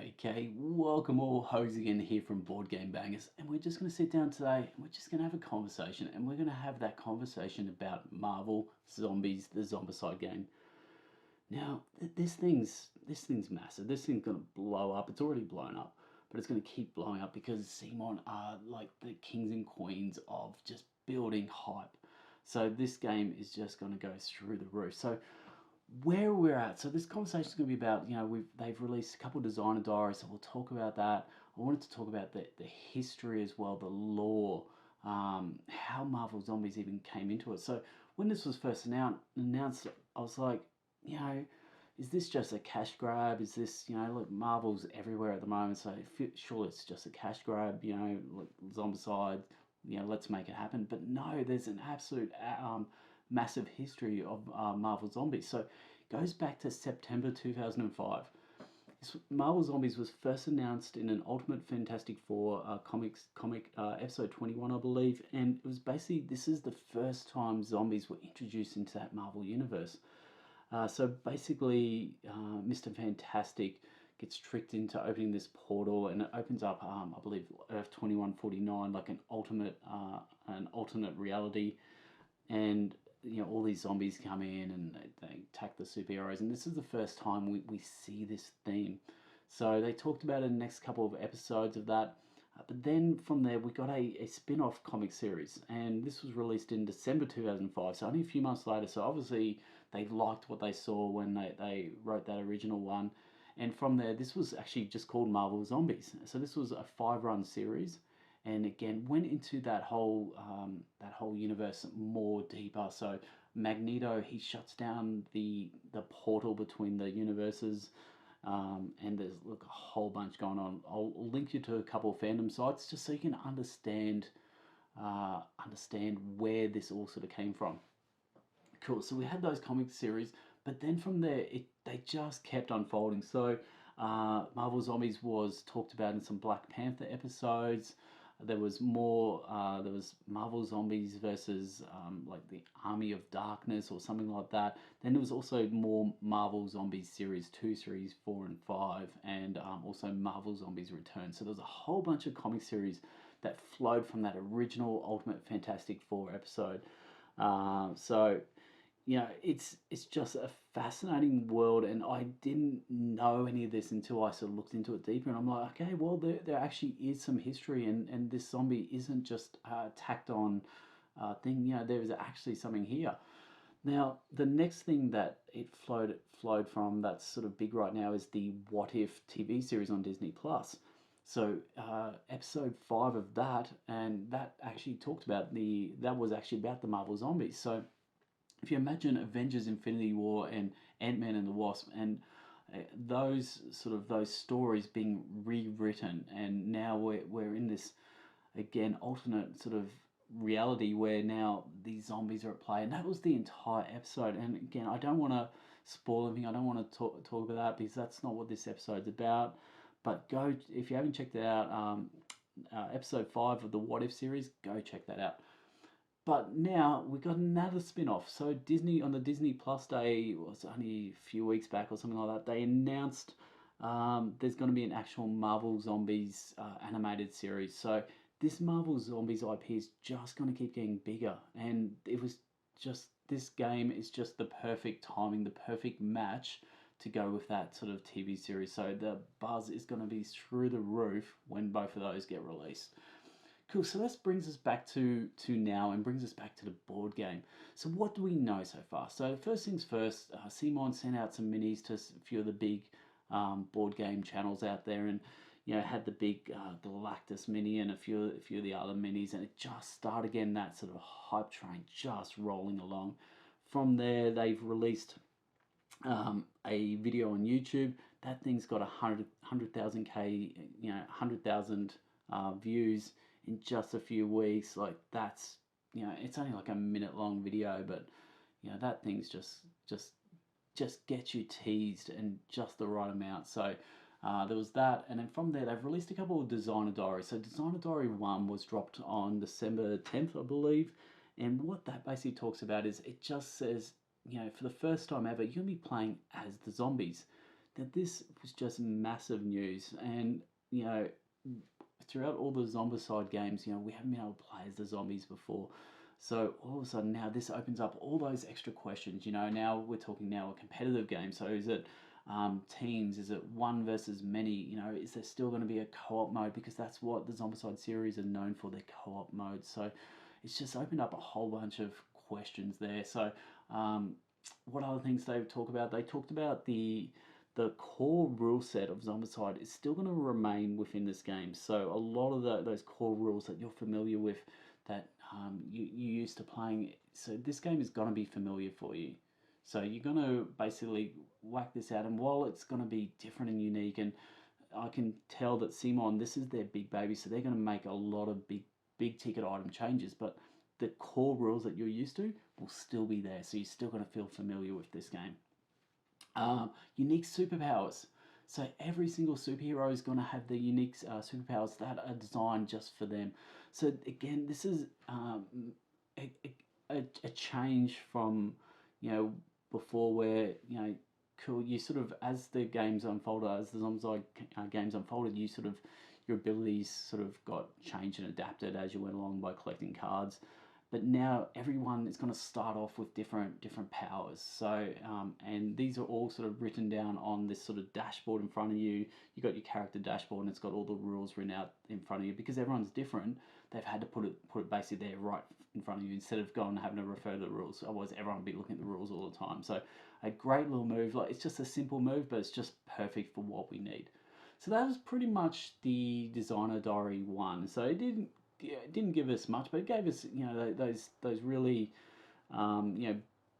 Okay, welcome all, Hoges again here from Board Game Bangers, and we're just going to sit down today and we're just going to have a conversation, and we're going to have that conversation about Marvel Zombies, the Zombicide game. Now, this thing's massive. This thing's going to blow up. It's already blown up, but it's going to keep blowing up because CMON are like the kings and queens of just building hype. So this game is just going to go through the roof. So where we're at. So this conversation is going to be about, they've released a couple of designer diaries, so we'll talk about that. I wanted to talk about the history as well, the lore, how Marvel Zombies even came into it. So when this was first announced, I was like, is this just a cash grab? Is this, look, Marvel's everywhere at the moment, so surely it's just a cash grab, like Zombicide, let's make it happen. But no, there's an absolute massive history of Marvel Zombies. So it goes back to September 2005. Marvel Zombies was first announced in an Ultimate Fantastic Four comic episode 21, I believe, and it was basically, this is the first time zombies were introduced into that Marvel universe. So basically, Mr. Fantastic gets tricked into opening this portal, and it opens up, I believe, Earth 2149, like an alternate reality, and all these zombies come in and they attack the superheroes, and this is the first time we see this theme. So they talked about it in the next couple of episodes of that, but then from there we got a spin-off comic series, and this was released in December 2005, so only a few months later. So obviously they liked what they saw when they wrote that original one, and from there this was actually just called Marvel Zombies. So this was a 5-run series, and again went into that whole universe more deeper. So Magneto, he shuts down the portal between the universes, and there's a whole bunch going on. I'll link you to a couple of fandom sites just so you can understand where this all sort of came from. Cool. So we had those comic series, but then from there they just kept unfolding. So Marvel Zombies was talked about in some Black Panther episodes. There was more, there was Marvel Zombies versus like the Army of Darkness or something like that. Then there was also more Marvel Zombies Series 2, Series 4 and 5, and also Marvel Zombies Return. So there was a whole bunch of comic series that flowed from that original Ultimate Fantastic Four episode. So it's just a fascinating world, and I didn't know any of this until I sort of looked into it deeper, and I'm like, okay, well, there actually is some history, and this zombie isn't just a tacked on thing. There is actually something here. Now, the next thing that it flowed from that's sort of big right now is the What If TV series on Disney Plus. So episode 5 of that, and that actually talked about that was actually about the Marvel Zombies. So if you imagine Avengers Infinity War and Ant-Man and the Wasp, and those stories being rewritten, and now we're in this, again, alternate sort of reality where now these zombies are at play, and that was the entire episode. And again, I don't want to spoil anything, I don't want to talk about that, because that's not what this episode's about. But go, if you haven't checked it out, episode 5 of the What If series, go check that out. But now we've got another spin-off. So Disney, on the Disney Plus Day, it was only a few weeks back or something like that, they announced there's going to be an actual Marvel Zombies animated series. So this Marvel Zombies IP is just going to keep getting bigger. And it was just, this game is just the perfect timing, the perfect match to go with that sort of TV series. So the buzz is going to be through the roof when both of those get released. Cool, so this brings us back to now, and brings us back to the board game. So what do we know so far? So first things first, CMON sent out some minis to a few of the big board game channels out there, and had the big Galactus mini and a few of the other minis, and it just started getting that sort of hype train just rolling along. From there, they've released a video on YouTube. That thing's got 100,000 100,000 views in just a few weeks. Like, that's, it's only like a minute long video, but that thing's just gets you teased, and just the right amount. So there was that, and then from there they've released a couple of designer diaries. So designer diary 1 was dropped on December 10th, I believe, and what that basically talks about is, it just says, for the first time ever, you're going to be playing as the zombies. that this was just massive news. And you know, throughout all the Zombicide games, you know, we haven't been able to play as the zombies before. So all of a sudden now this opens up all those extra questions. You know, now we're talking now a competitive game. So is it teams? Is it one versus many? You know, is there still going to be a co-op mode? Because that's what the Zombicide series are known for, their co-op mode. So it's just opened up a whole bunch of questions there. So what other things they talk about? They talked about the core rule set of Zombicide is still going to remain within this game. So a lot of those core rules that you're familiar with, that you used to playing, so this game is going to be familiar for you. So you're going to basically whack this out, and while it's going to be different and unique, and I can tell that CMON, this is their big baby, so they're going to make a lot of big ticket item changes, but the core rules that you're used to will still be there, so you're still going to feel familiar with this game. Unique superpowers. So every single superhero is going to have the unique superpowers that are designed just for them. So again, this is a change from, you know, before, where, you know, cool, you sort of, as the games unfolded, as the Zombicide games unfolded, you sort of, your abilities sort of got changed and adapted as you went along by collecting cards. But now everyone is going to start off with different powers. So and these are all sort of written down on this sort of dashboard in front of you. You got your character dashboard, and it's got all the rules written out in front of you. Because everyone's different, they've had to put it basically there right in front of you, instead of going and having to refer to the rules. Otherwise, everyone would be looking at the rules all the time. So a great little move. Like, it's just a simple move, but it's just perfect for what we need. So that was pretty much the Designer Diary 1. So it didn't give us much, but it gave us, you know, those really, you know,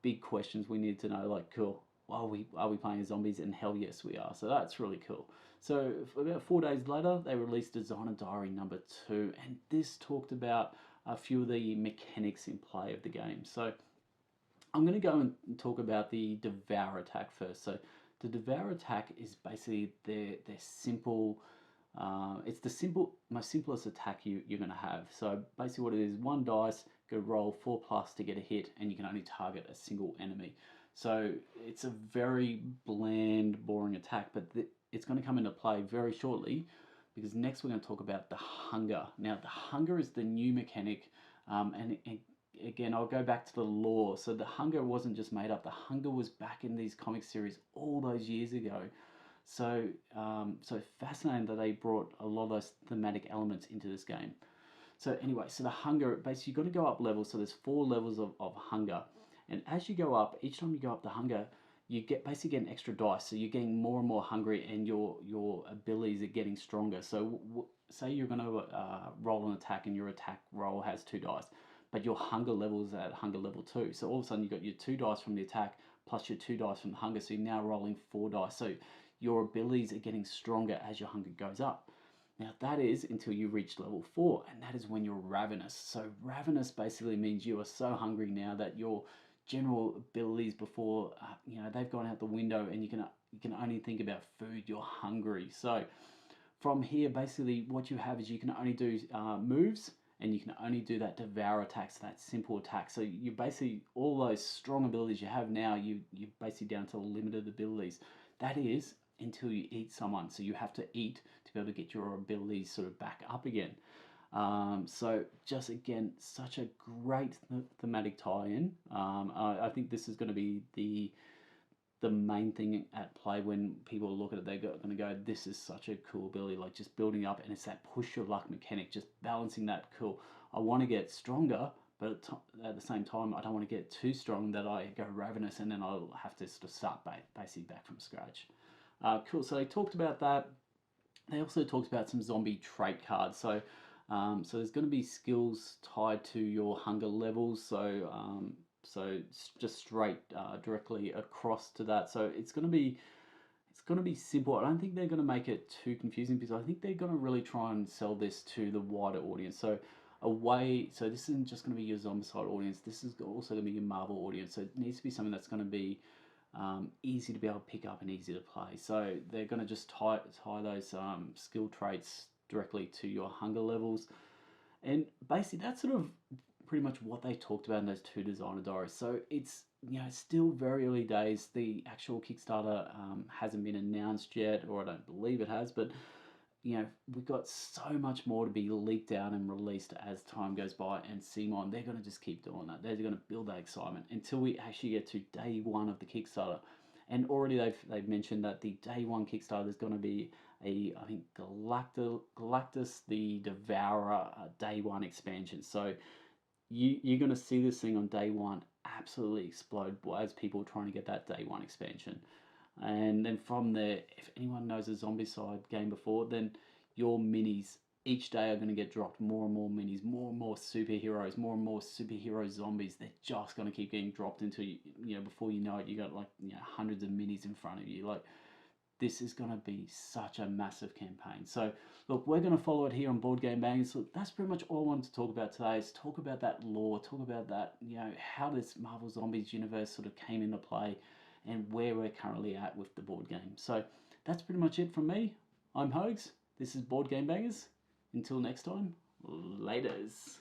big questions we needed to know. Like, cool, are we playing as zombies? And hell yes, we are. So that's really cool. So about 4 days later, they released Designer Diary number 2, and this talked about a few of the mechanics in play of the game. So I'm going to go and talk about the Devour attack first. So the Devour attack is basically their simple. It's the most simplest attack you're going to have. So basically what it is, 1 dice, go roll 4+ to get a hit, and you can only target a single enemy. So it's a very bland, boring attack, but it's going to come into play very shortly, because next we're going to talk about the Hunger. Now, the Hunger is the new mechanic, and again, I'll go back to the lore. So the Hunger wasn't just made up. The Hunger was back in these comic series all those years ago. So, so fascinating that they brought a lot of those thematic elements into this game. So anyway, so the Hunger, basically you've got to go up levels. So there's 4 levels of Hunger. And as you go up, each time you go up the Hunger, you basically get an extra dice. So you're getting more and more hungry, and your abilities are getting stronger. So say you're going to roll an attack, and your attack roll has 2 dice. But your Hunger level is at Hunger level 2. So all of a sudden you've got your 2 dice from the attack, plus your 2 dice from the Hunger. So you're now rolling 4 dice. So your abilities are getting stronger as your Hunger goes up. Now that is until you reach level 4, and that is when you're ravenous. So ravenous basically means you are so hungry now that your general abilities before, you know, they've gone out the window, and you can only think about food. You're hungry. So from here, basically what you have is you can only do moves, and you can only do that Devour attacks, that simple attack. So you basically, all those strong abilities you have now, you're basically down to limited abilities. That is until you eat someone. So you have to eat to be able to get your abilities sort of back up again. So just again, such a great thematic tie-in. I think this is going to be the main thing at play when people look at it. They're going to go, this is such a cool ability, like just building up, and it's that push your luck mechanic, just balancing that. Cool, I want to get stronger, but at the same time, I don't want to get too strong that I go ravenous, and then I'll have to sort of start basically back from scratch. Cool, so they talked about that. They also talked about some zombie trait cards. So so there's going to be skills tied to your Hunger levels. So so just straight directly across to that. So it's going to be simple. I don't think they're going to make it too confusing, because I think they're going to really try and sell this to the wider audience. So so this isn't just going to be your Zombicide audience. This is also going to be your Marvel audience. So it needs to be something that's going to be easy to be able to pick up and easy to play. So they're going to just tie those skill traits directly to your Hunger levels, and basically that's sort of pretty much what they talked about in those two designer diaries. So it's, you know, still very early days. The actual Kickstarter hasn't been announced yet, or I don't believe it has, but you know, we've got so much more to be leaked out and released as time goes by, and CMON, they're going to just keep doing that. They're going to build that excitement until we actually get to day one of the Kickstarter. And already they've mentioned that the day one Kickstarter is going to be a, I think, Galactus the Devourer day one expansion. So you're going to see this thing on day one absolutely explode as people are trying to get that day one expansion. And then from there, if anyone knows a Zombicide game before, then your minis each day are going to get dropped more and more minis, more and more superheroes, more and more superhero zombies. They're just going to keep getting dropped into, you know, before you know it, you got like, you know, hundreds of minis in front of you. Like, this is going to be such a massive campaign. So, look, we're going to follow it here on Board Game Bangers. Look, that's pretty much all I wanted to talk about today, is talk about that lore, talk about that, you know, how this Marvel Zombies universe sort of came into play, and where we're currently at with the board game. So that's pretty much it from me. I'm Hoges. This is Board Game Bangers. Until next time, laters.